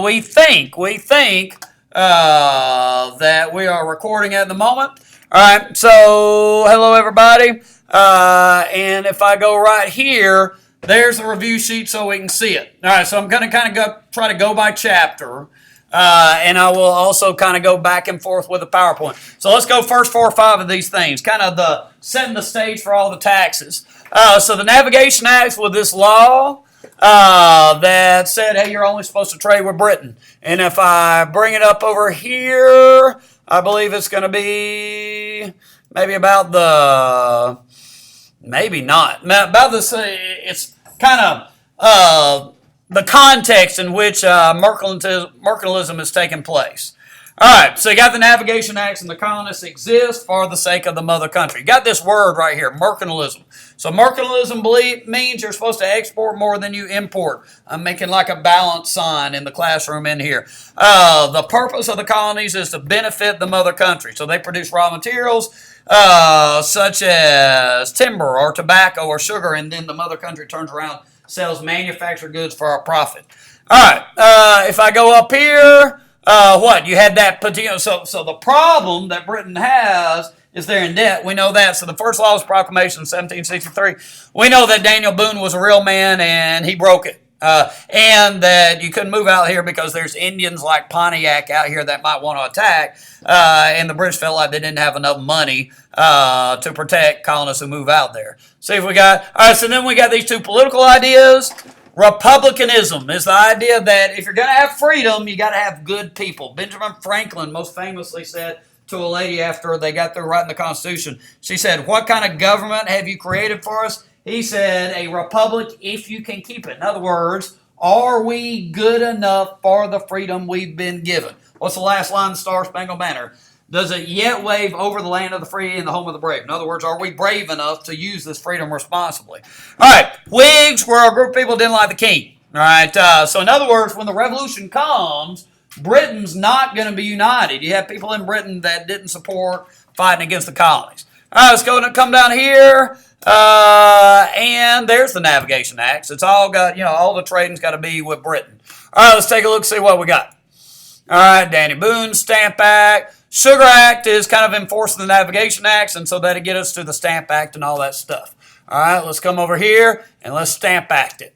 We think that we are recording at the moment. All right, so hello everybody. And if I go right here, there's the review sheet so we can see it. All right, so I'm going to kind of try to go by chapter. And I will also kind of go back and forth with the PowerPoint. So let's go first 4 or 5 of these things, kind of the setting the stage for all the taxes. So the Navigation Acts with this law that said, hey, you're only supposed to trade with Britain. And if I bring it up over here, I believe it's going to be maybe about maybe not. About this, it's kind of the context in which mercantilism is taking place. All right, so you got the Navigation Acts and the colonists exist for the sake of the mother country. You got this word right here, mercantilism. So mercantilism means you're supposed to export more than you import. I'm making like a balance sign in the classroom in here. The purpose of the colonies is to benefit the mother country. So they produce raw materials such as timber or tobacco or sugar, and then the mother country turns around, sells manufactured goods for a profit. All right, if I go up here, what? You had that particular, so the problem that Britain has is they're in debt. We know that. So the first laws proclamation in 1763, we know that Daniel Boone was a real man and he broke it. And that you couldn't move out here because there's Indians like Pontiac out here that might want to attack. And the British felt like they didn't have enough money to protect colonists who move out there. See if we got, all right, so then we got these two political ideas. Republicanism is the idea that if you're going to have freedom, you got to have good people. Benjamin Franklin most famously said to a lady after they got through writing the Constitution, she said, what kind of government have you created for us? He said, a republic if you can keep it. In other words, are we good enough for the freedom we've been given? What's the last line of the Star Spangled Banner? Does it yet wave over the land of the free and the home of the brave? In other words, are we brave enough to use this freedom responsibly? All right, Whigs were a group of people who didn't like the king. All right, so in other words, when the revolution comes, Britain's not going to be united. You have people in Britain that didn't support fighting against the colonies. All right, let's go and come down here. And there's the Navigation Acts. It's all got, all the trading's got to be with Britain. All right, let's take a look, see what we got. All right, Danny Boone, Stamp Act. Sugar Act is kind of enforcing the Navigation Acts, and so that'll get us to the Stamp Act and all that stuff. All right, let's come over here and let's Stamp Act it.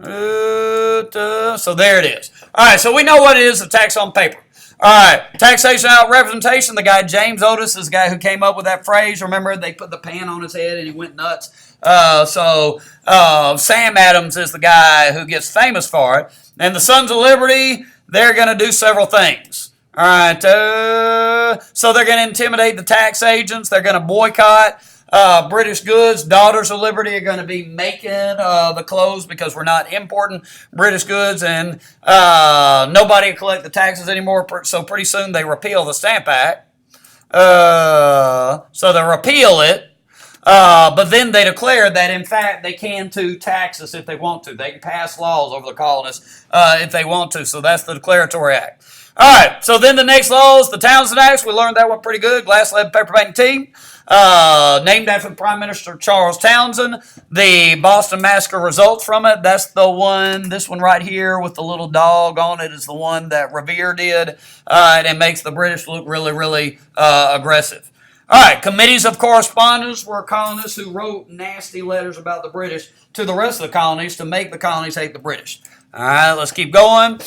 So there it is. All right, so we know what it is, a tax on paper. All right, taxation without representation. The guy James Otis is the guy who came up with that phrase. Remember, they put the pan on his head and he went nuts. So Sam Adams is the guy who gets famous for it. And the Sons of Liberty, they're going to do several things. All right, so they're going to intimidate the tax agents. They're going to boycott British goods. Daughters of Liberty are going to be making the clothes because we're not importing British goods, and nobody will collect the taxes anymore. So pretty soon they repeal the Stamp Act. So they repeal it. But then they declare that, in fact, they can too tax us if they want to. They can pass laws over the colonists if they want to. So that's the Declaratory Act. All right, so then the next laws, the Townsend Acts, we learned that one pretty good. Glass, lead, paper, paint, tea. Named after Prime Minister Charles Townsend. The Boston Massacre results from it. That's the one, this one right here with the little dog on it is the one that Revere did. And it makes the British look really, really aggressive. All right, committees of correspondence were colonists who wrote nasty letters about the British to the rest of the colonies to make the colonies hate the British. All right, let's keep going.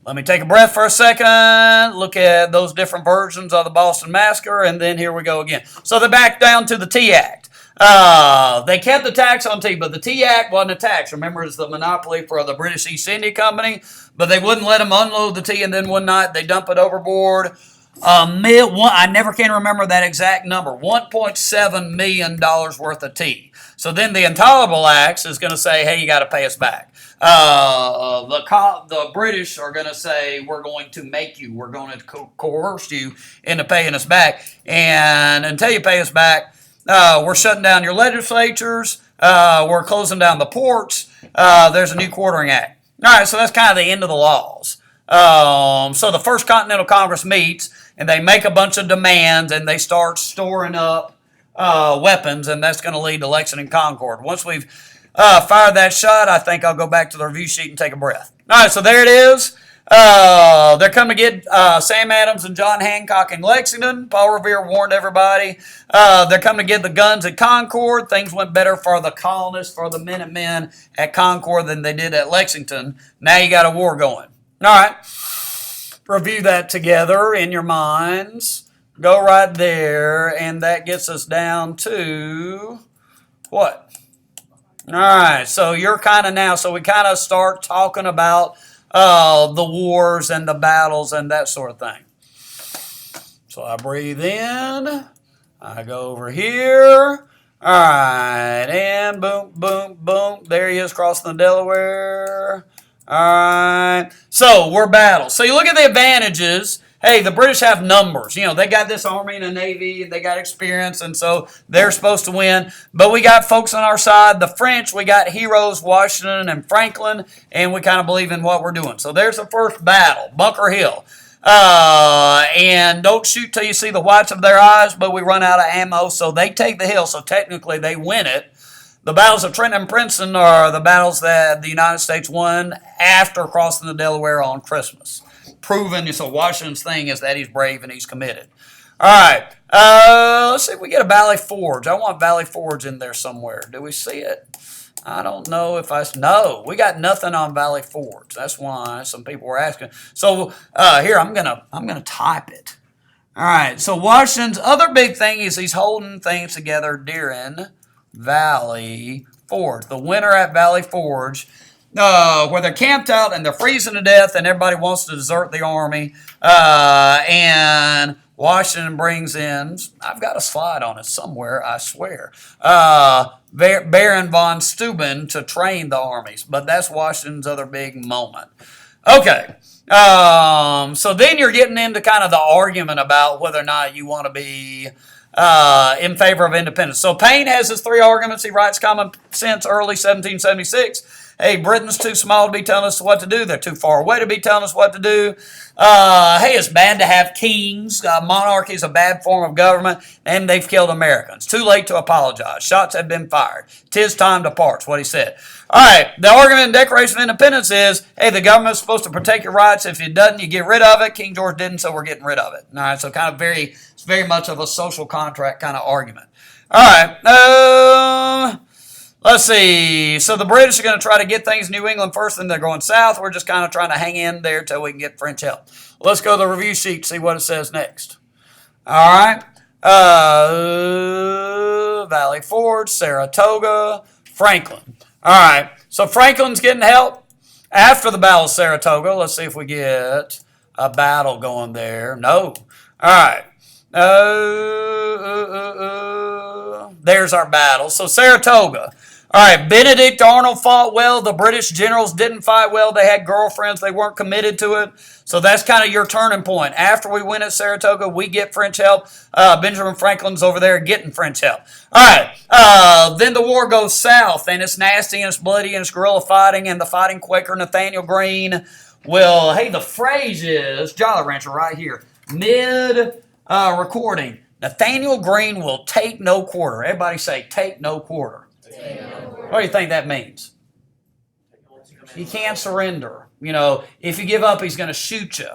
Let me take a breath for a second, look at those different versions of the Boston Massacre, and then here we go again. So they're back down to the Tea Act. They kept the tax on tea, but the Tea Act wasn't a tax. Remember, it's the monopoly for the British East India Company, but they wouldn't let them unload the tea, and then one night they dump it overboard. I never can remember that exact number, $1.7 million worth of tea. So then the Intolerable Acts is going to say, hey, you got to pay us back. The British are going to say, we're going to make you, we're going to coerce you into paying us back. And until you pay us back, we're shutting down your legislatures, we're closing down the ports, there's a new quartering act. All right, so that's kind of the end of the laws. So the First Continental Congress meets, and they make a bunch of demands, and they start storing up weapons, and that's going to lead to Lexington Concord. Once we've fired that shot, I think I'll go back to the review sheet and take a breath. All right, so there it is. They're coming to get Sam Adams and John Hancock in Lexington. Paul Revere warned everybody. They're coming to get the guns at Concord. Things went better for the colonists, for the Minutemen at Concord than they did at Lexington. Now you got a war going. All right. Review that together in your minds. Go right there, and that gets us down to what? All right, so you're kind of now, so we kind of start talking about the wars and the battles and that sort of thing. So I breathe in, I go over here, all right, and boom, boom, boom, there he is crossing the Delaware. All right, so we're battle. So you look at the advantages. Hey, the British have numbers. You know, they got this army and a navy, and they got experience, and so they're supposed to win. But we got folks on our side. The French, we got heroes, Washington and Franklin, and we kind of believe in what we're doing. So there's the first battle, Bunker Hill. And don't shoot till you see the whites of their eyes, but we run out of ammo, so they take the hill, so technically they win it. The battles of Trenton and Princeton are the battles that the United States won after crossing the Delaware on Christmas. Proven, so Washington's thing is that he's brave and he's committed. All right, let's see if we get a Valley Forge. I want Valley Forge in there somewhere. Do we see it? I don't know if no, we got nothing on Valley Forge. That's why some people were asking. So here, I'm gonna type it. All right, so Washington's other big thing is he's holding things together during Valley Forge. The winter at Valley Forge, where they're camped out and they're freezing to death and everybody wants to desert the army. And Washington brings in, I've got a slide on it somewhere, I swear, Baron von Steuben to train the armies. But that's Washington's other big moment. Okay. So then you're getting into kind of the argument about whether or not you want to be in favor of independence. So Paine has his three arguments. He writes Common Sense early 1776. Hey, Britain's too small to be telling us what to do. They're too far away to be telling us what to do. Hey, it's bad to have kings. Monarchy is a bad form of government, and they've killed Americans. Too late to apologize. Shots have been fired. 'Tis time to part, what he said. All right, the argument in Declaration of Independence is, hey, the government's supposed to protect your rights. If it doesn't, you get rid of it. King George didn't, so we're getting rid of it. All right, so kind of it's very much of a social contract kind of argument. All right, let's see. So the British are going to try to get things in New England first, then they're going south. We're just kind of trying to hang in there till we can get French help. Let's go to the review sheet, see what it says next. All right. Valley Forge, Saratoga, Franklin. All right. So Franklin's getting help after the Battle of Saratoga. Let's see if we get a battle going there. No. All right. There's our battle. So Saratoga. All right, Benedict Arnold fought well. The British generals didn't fight well. They had girlfriends. They weren't committed to it. So that's kind of your turning point. After we win at Saratoga, we get French help. Benjamin Franklin's over there getting French help. All right, then the war goes south, and it's nasty, and it's bloody, and it's guerrilla fighting, and the fighting Quaker Nathaniel Greene will, hey, the phrase is, Jolly Rancher right here, recording, Nathaniel Greene will take no quarter. Everybody say, take no quarter. What do you think that means? He can't surrender. You know, if you give up, he's going to shoot you.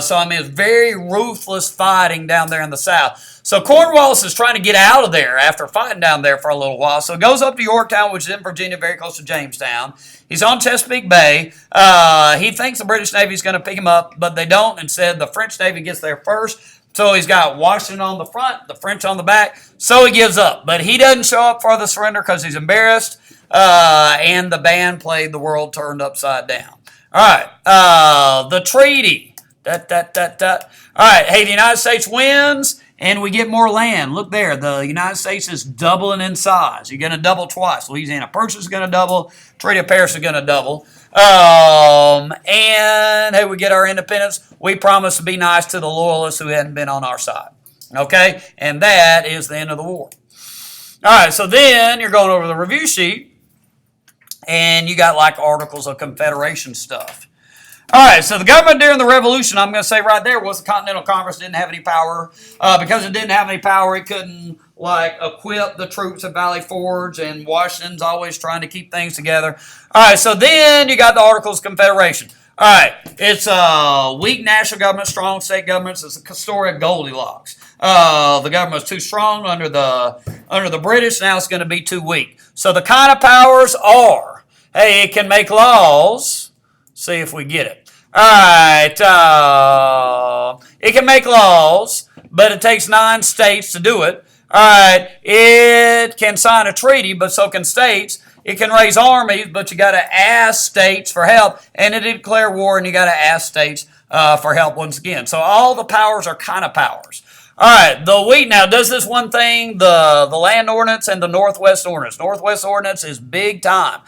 So, I mean, it's very ruthless fighting down there in the South. So, Cornwallis is trying to get out of there after fighting down there for a little while. So, he goes up to Yorktown, which is in Virginia, very close to Jamestown. He's on Chesapeake Bay. He thinks the British Navy is going to pick him up, but they don't. Instead, the French Navy gets there first. So he's got Washington on the front, the French on the back. So he gives up. But he doesn't show up for the surrender because he's embarrassed. And the band played The World Turned Upside Down. All right. The treaty. All right. Hey, the United States wins, and we get more land. Look there. The United States is doubling in size. You're going to double twice. Louisiana Purchase is going to double. Treaty of Paris is going to double. And hey, we get our independence. We promise to be nice to the loyalists who hadn't been on our side. Okay? And that is the end of the war. All right, so then you're going over the review sheet, and you got like Articles of Confederation stuff. All right, so the government during the Revolution, I'm going to say right there, was the Continental Congress didn't have any power. Because it didn't have any power, it couldn't like equip the troops at Valley Forge, and Washington's always trying to keep things together. All right, so then you got the Articles of Confederation. All right, it's weak national government, strong state governments. It's the story of Goldilocks. The government was too strong under the British. Now it's going to be too weak. So the kind of powers are, hey, it can make laws. See if we get it. All right, it can make laws, but it takes 9 states to do it. All right, it can sign a treaty, but so can states. It can raise armies, but you got to ask states for help, and it declare war, and you got to ask states for help once again. So all the powers are kind of powers. All right, the wheat now does this one thing, the land ordinance and the Northwest ordinance. Northwest ordinance is big time.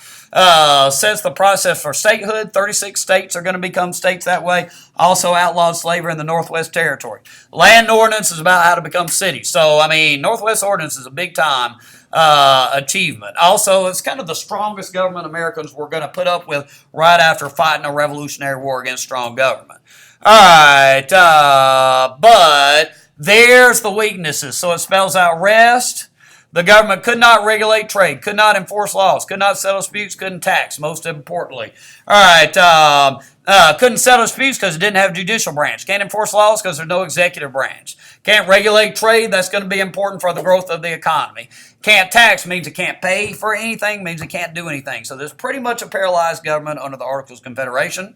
Sets the process for statehood. 36 states are going to become states that way. Also outlawed slavery in the Northwest Territory. Land ordinance is about how to become cities. So, I mean, Northwest ordinance is a big time achievement. Also, it's kind of the strongest government Americans were going to put up with right after fighting a Revolutionary War against strong government. All right, but there's the weaknesses. So it spells out rest. The government could not regulate trade, could not enforce laws, could not settle disputes, couldn't tax, most importantly. All right, couldn't settle disputes because it didn't have a judicial branch. Can't enforce laws because there's no executive branch. Can't regulate trade. That's going to be important for the growth of the economy. Can't tax means it can't pay for anything, means it can't do anything. So there's pretty much a paralyzed government under the Articles of Confederation.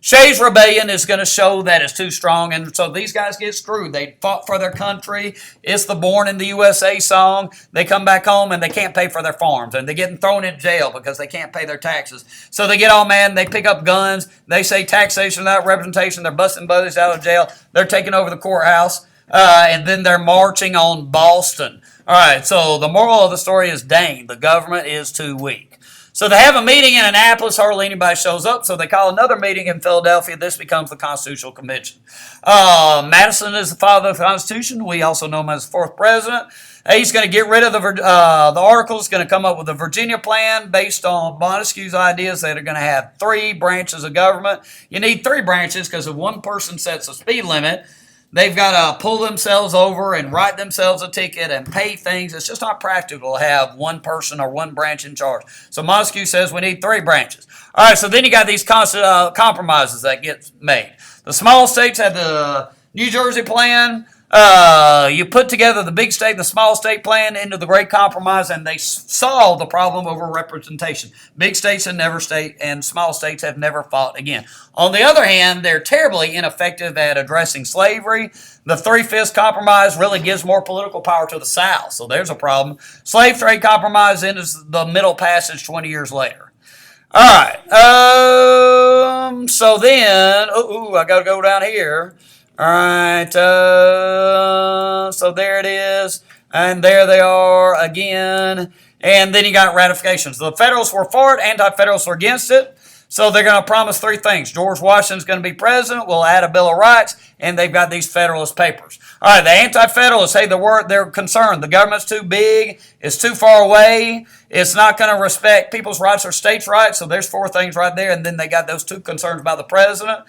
Shays' Rebellion is going to show that it's too strong, and so these guys get screwed. They fought for their country. It's the Born in the USA song. They come back home, and they can't pay for their farms, and they're getting thrown in jail because they can't pay their taxes. So they get all mad, and they pick up guns. They say taxation without representation. They're busting buddies out of jail. They're taking over the courthouse, and then they're marching on Boston. All right, so the moral of the story is, dang, the government is too weak. So they have a meeting in Annapolis. Hardly anybody shows up. So they call another meeting in Philadelphia. This becomes the Constitutional Convention. Madison is the father of the Constitution. We also know him as the 4th president. He's going to get rid of the Articles. Going to come up with a Virginia plan based on Montesquieu's ideas that are going to have 3 branches of government. You need 3 branches because if one person sets a speed limit, they've got to pull themselves over and write themselves a ticket and pay things. It's just not practical to have one person or one branch in charge. So Montesquieu says we need 3 branches. All right, so then you got these compromises that get made. The small states had the New Jersey plan. You put together the big state and the small state plan into the Great Compromise, and they solved the problem over representation. Big states have never state, and small states have never fought again. On the other hand, they're terribly ineffective at addressing slavery. The 3/5 compromise really gives more political power to the South, so there's a problem. Slave trade compromise enters the Middle Passage 20 years later. All right. So then, I got to go down here. All right, so there it is, and there they are again, and then you got ratifications. The Federalists were for it, Anti-Federalists were against it, so they're going to promise 3 things. George Washington's going to be president, we'll add a Bill of Rights, and they've got these Federalist papers. All right, the Anti-Federalists, hey, they're concerned. The government's too big, it's too far away, it's not going to respect people's rights or states' rights, so there's 4 things right there, and then they got those 2 concerns about the president.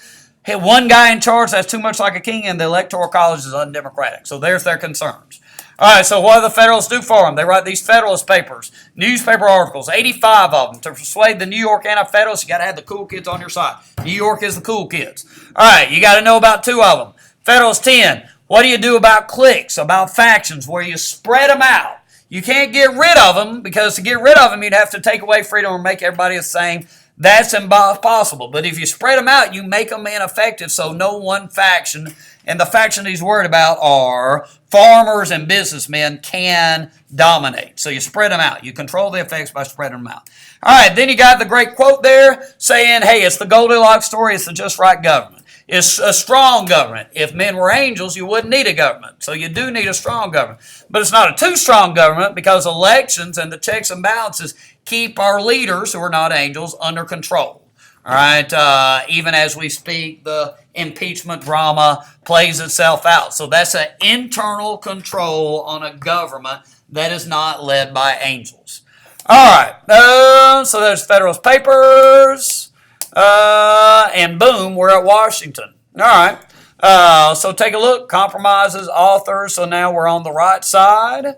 Hit one guy in charge, that's too much like a king, and the Electoral College is undemocratic. So there's their concerns. All right, so what do the Federalists do for them? They write these Federalist papers, newspaper articles, 85 of them. To persuade the New York Anti-Federalists, you got to have the cool kids on your side. New York is the cool kids. All right, you got to know about 2 of them. Federalist 10, what do you do about cliques, about factions, where you spread them out? You can't get rid of them, because to get rid of them, you'd have to take away freedom or make everybody the same. That's impossible. But if you spread them out, you make them ineffective, so no one faction, and the faction he's worried about are farmers and businessmen, can dominate. So you spread them out. You control the effects by spreading them out. All right, then you got the great quote there saying, hey, it's the Goldilocks story. It's the just right government. It's a strong government. If men were angels, you wouldn't need a government. So you do need a strong government. But it's not a too strong government, because elections and the checks and balances keep our leaders, who are not angels, under control. All right, even as we speak, the impeachment drama plays itself out. So that's an internal control on a government that is not led by angels. All right, so there's Federalist Papers, and boom, we're at Washington. All right, so take a look, compromises, authors, so now we're on the right side.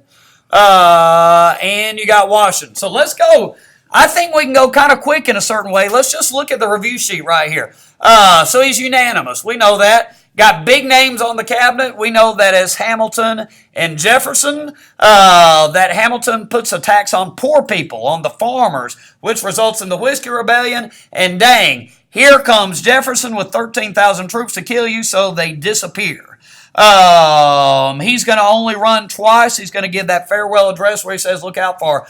And you got Washington. So let's go. I think we can go kind of quick in a certain way. Let's just look at the review sheet right here. So he's unanimous. We know that. Got big names on the cabinet. We know that as Hamilton and Jefferson, that Hamilton puts a tax on poor people, on the farmers, which results in the Whiskey Rebellion. And dang, here comes Jefferson with 13,000 troops to kill you, so they disappear. He's going to only run twice. He's going to give that farewell address where he says, look out for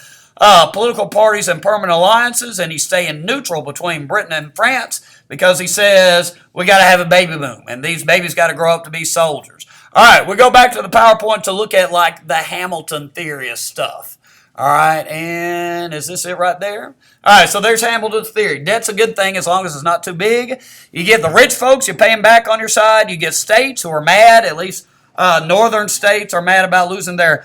political parties and permanent alliances, and he's staying neutral between Britain and France because he says we got to have a baby boom, and these babies got to grow up to be soldiers. All right, we go back to the PowerPoint to look at like the Hamilton theory of stuff. All right, and is this it right there? All right, so there's Hamilton's theory. Debt's a good thing as long as it's not too big. You get the rich folks, you pay them back on your side. You get states who are mad, at least northern states are mad about losing they're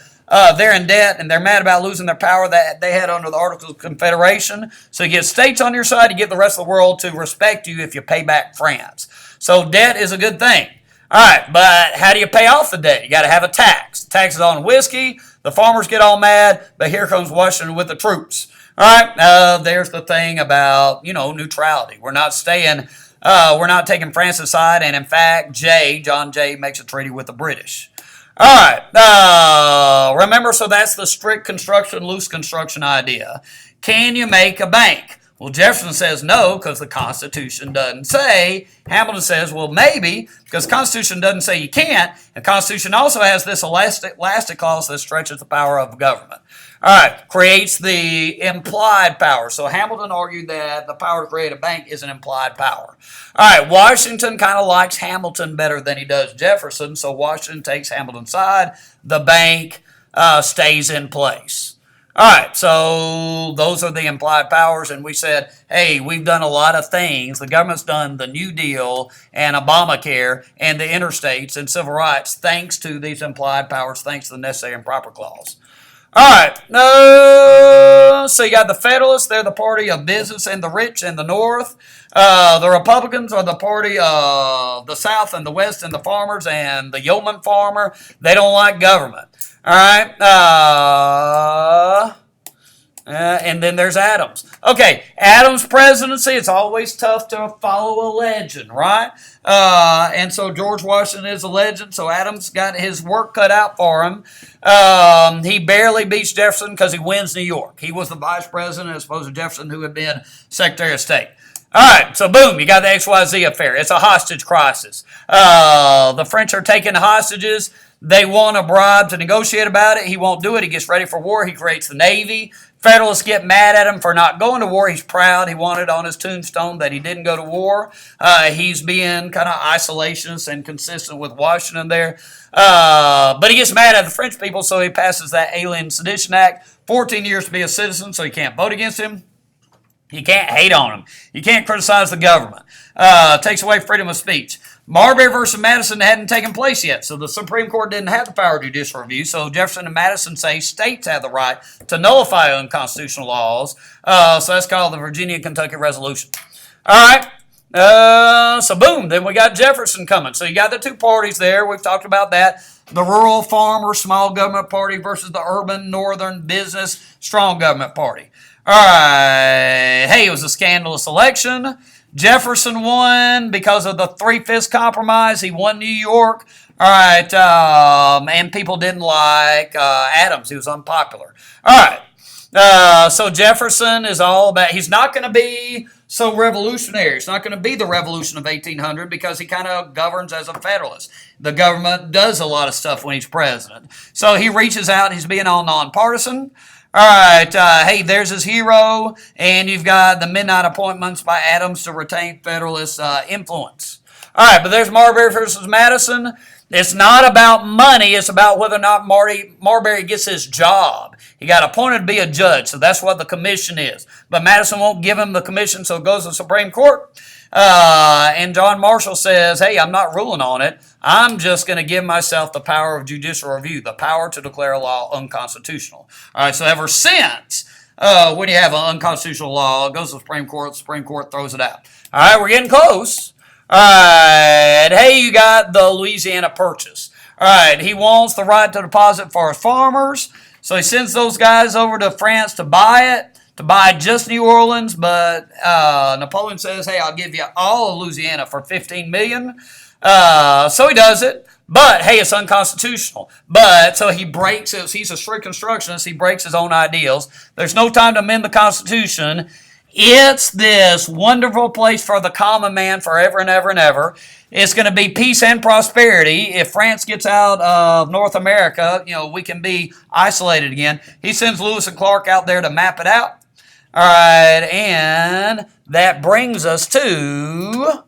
in debt, and they're mad about losing their power that they had under the Articles of Confederation. So you get states on your side, you get the rest of the world to respect you if you pay back France. So debt is a good thing. All right, but how do you pay off the debt? You got to have a tax. The tax is on whiskey. The farmers get all mad, but here comes Washington with the troops. All right, there's the thing about, neutrality. We're not taking France's side, and in fact, John Jay makes a treaty with the British. All right, remember, so that's the strict construction, loose construction idea. Can you make a bank? Well, Jefferson says no because the Constitution doesn't say. Hamilton says, well, maybe, because the Constitution doesn't say you can't. The Constitution also has this elastic clause that stretches the power of government. All right, creates the implied power. So Hamilton argued that the power to create a bank is an implied power. All right, Washington kind of likes Hamilton better than he does Jefferson, so Washington takes Hamilton's side. The bank stays in place. All right, so those are the implied powers, and we said, hey, we've done a lot of things. The government's done the New Deal and Obamacare and the interstates and civil rights thanks to these implied powers, thanks to the necessary and proper clause. All right, so you got the Federalists. They're the party of business and the rich in the North. The Republicans are the party of the South and the West and the farmers and the yeoman farmer. They don't like government. All right, and then there's Adams. Okay, Adams' presidency, it's always tough to follow a legend, right? And so George Washington is a legend, so Adams got his work cut out for him. He barely beats Jefferson because he wins New York. He was the vice president as opposed to Jefferson, who had been Secretary of State. All right, so boom, you got the XYZ affair. It's a hostage crisis. The French are taking hostages. They want a bribe to negotiate about it. He won't do it. He gets ready for war. He creates the Navy. Federalists get mad at him for not going to war. He's proud. He wanted on his tombstone that he didn't go to war. He's being kind of isolationist and consistent with Washington there. But he gets mad at the French people, so he passes that Alien Sedition Act. 14 years to be a citizen, so you can't vote against him. You can't hate on him. You can't criticize the government. Takes away freedom of speech. Marbury versus Madison hadn't taken place yet, so the Supreme Court didn't have the power of judicial review, so Jefferson and Madison say states have the right to nullify unconstitutional laws, so that's called the Virginia-Kentucky Resolution. All right, so boom, then we got Jefferson coming. So you got the two parties there. We've talked about that. The rural farmer, small government party versus the urban, northern, business, strong government party. All right, hey, it was a scandalous election. Jefferson won because of the 3/5 compromise. He won New York. All right, and people didn't like Adams. He was unpopular. All right, so Jefferson is all about, he's not going to be so revolutionary. It's not going to be the revolution of 1800 because he kind of governs as a federalist. The government does a lot of stuff when he's president. So he reaches out. He's being all nonpartisan. All right, hey, there's his hero, and you've got the midnight appointments by Adams to retain Federalist influence. All right, but there's Marbury versus Madison. It's not about money. It's about whether or not Marbury gets his job. He got appointed to be a judge, so that's what the commission is. But Madison won't give him the commission, so it goes to the Supreme Court. And John Marshall says, hey, I'm not ruling on it. I'm just going to give myself the power of judicial review, the power to declare a law unconstitutional. All right, so ever since when you have an unconstitutional law, it goes to the Supreme Court throws it out. All right, we're getting close. All right, hey, you got the Louisiana Purchase. All right, he wants the right to deposit for his farmers, so he sends those guys over to France to buy to buy just New Orleans, but Napoleon says, hey, I'll give you all of Louisiana for $15 million. So he does it. But, hey, it's unconstitutional. But, so he breaks it. He's a strict constructionist. He breaks his own ideals. There's no time to amend the Constitution. It's this wonderful place for the common man forever and ever and ever. It's going to be peace and prosperity. If France gets out of North America, we can be isolated again. He sends Lewis and Clark out there to map it out. All right, and that brings us to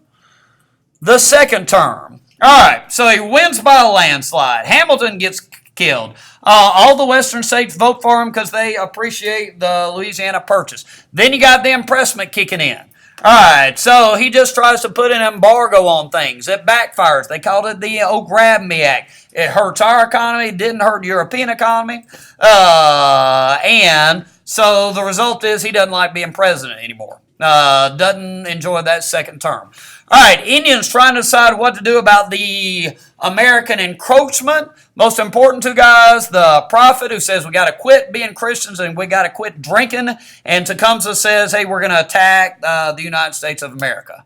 the second term. All right, so he wins by a landslide. Hamilton gets killed. All the western states vote for him because they appreciate the Louisiana Purchase. Then you got the impressment kicking in. All right, so he just tries to put an embargo on things. It backfires. They called it the Grab Me Act. It hurts our economy. It didn't hurt the European economy. And so the result is he doesn't like being president anymore. Doesn't enjoy that second term. All right, Indians trying to decide what to do about the American encroachment. Most important two guys, the prophet who says we got to quit being Christians and we got to quit drinking, and Tecumseh says, hey, we're going to attack the United States of America.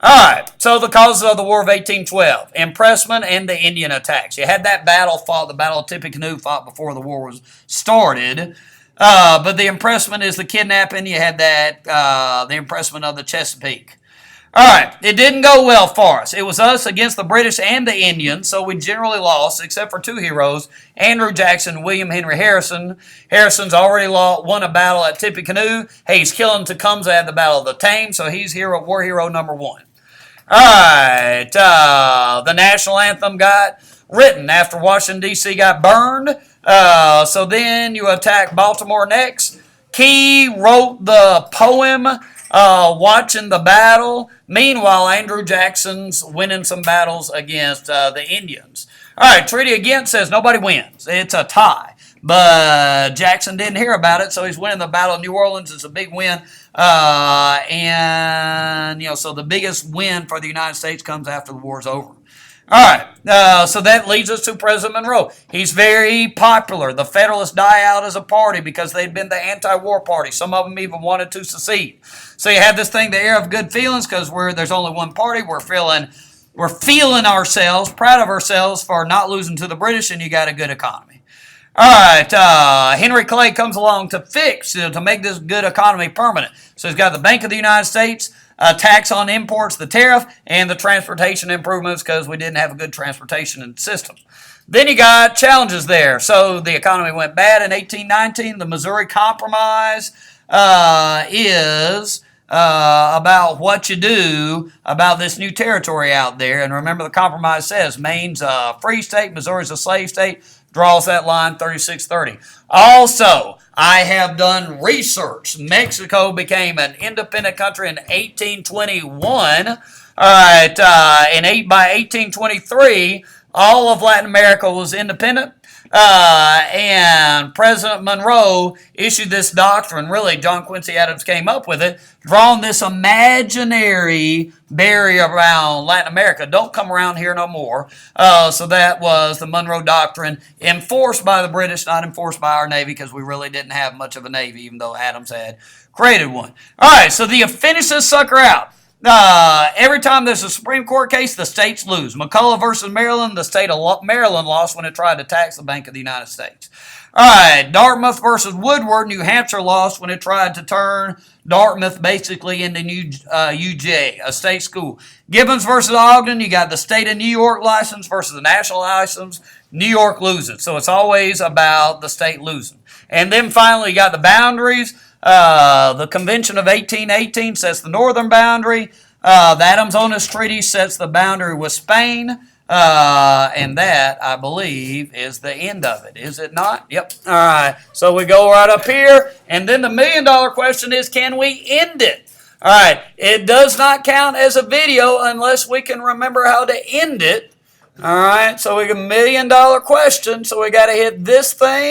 All right, so the causes of the War of 1812, impressment and the Indian attacks. You had that battle fought, the Battle of Tippecanoe fought before the war was started. But the impressment is the kidnapping. You had that, the impressment of the Chesapeake. All right, it didn't go well for us. It was us against the British and the Indians, so we generally lost, except for two heroes, Andrew Jackson and William Henry Harrison. Harrison's already won a battle at Tippecanoe. Hey, he's killing Tecumseh at the Battle of the Thames, so he's war hero number one. All right, the national anthem got written after Washington, D.C. got burned. So then you attack Baltimore next. Key wrote the poem watching the battle. Meanwhile, Andrew Jackson's winning some battles against the Indians. All right, treaty again says nobody wins. It's a tie. But Jackson didn't hear about it, so he's winning the Battle of New Orleans. It's a big win. So the biggest win for the United States comes after the war's over. All right, so that leads us to President Monroe. He's very popular. The Federalists die out as a party because they'd been the anti-war party. Some of them even wanted to secede. So you have this thing, the air of good feelings, because there's only one party. We're feeling ourselves, proud of ourselves for not losing to the British, and you got a good economy. All right, Henry Clay comes along to make this good economy permanent. So he's got the Bank of the United States, tax on imports, the tariff, and the transportation improvements because we didn't have a good transportation system. Then you got challenges there. So the economy went bad in 1819. The Missouri Compromise is about what you do about this new territory out there. And remember, the compromise says Maine's a free state, Missouri's a slave state, draws that line 3630. Also, I have done research. Mexico became an independent country in 1821. All right, by 1823, all of Latin America was independent. And President Monroe issued this doctrine. Really, John Quincy Adams came up with it, drawing this imaginary barrier around Latin America. Don't come around here no more. So that was the Monroe Doctrine, enforced by the British, not enforced by our Navy, because we really didn't have much of a Navy, even though Adams had created one. All right, so you finish this sucker out. Every time there's a Supreme Court case, the states lose. McCulloch versus Maryland, the state of Maryland lost when it tried to tax the Bank of the United States. All right, Dartmouth versus Woodward, New Hampshire lost when it tried to turn Dartmouth basically into UJ, a state school. Gibbons versus Ogden, you got the state of New York license versus the national license. New York loses, so it's always about the state losing. And then finally, you got the boundaries. The Convention of 1818 sets the northern boundary. The Adams-Onis Treaty sets the boundary with Spain. And that, I believe, is the end of it. Is it not? Yep. All right. So we go right up here. And then the million-dollar question is, can we end it? All right. It does not count as a video unless we can remember how to end it. All right. So we got a million-dollar question. So we got to hit this thing.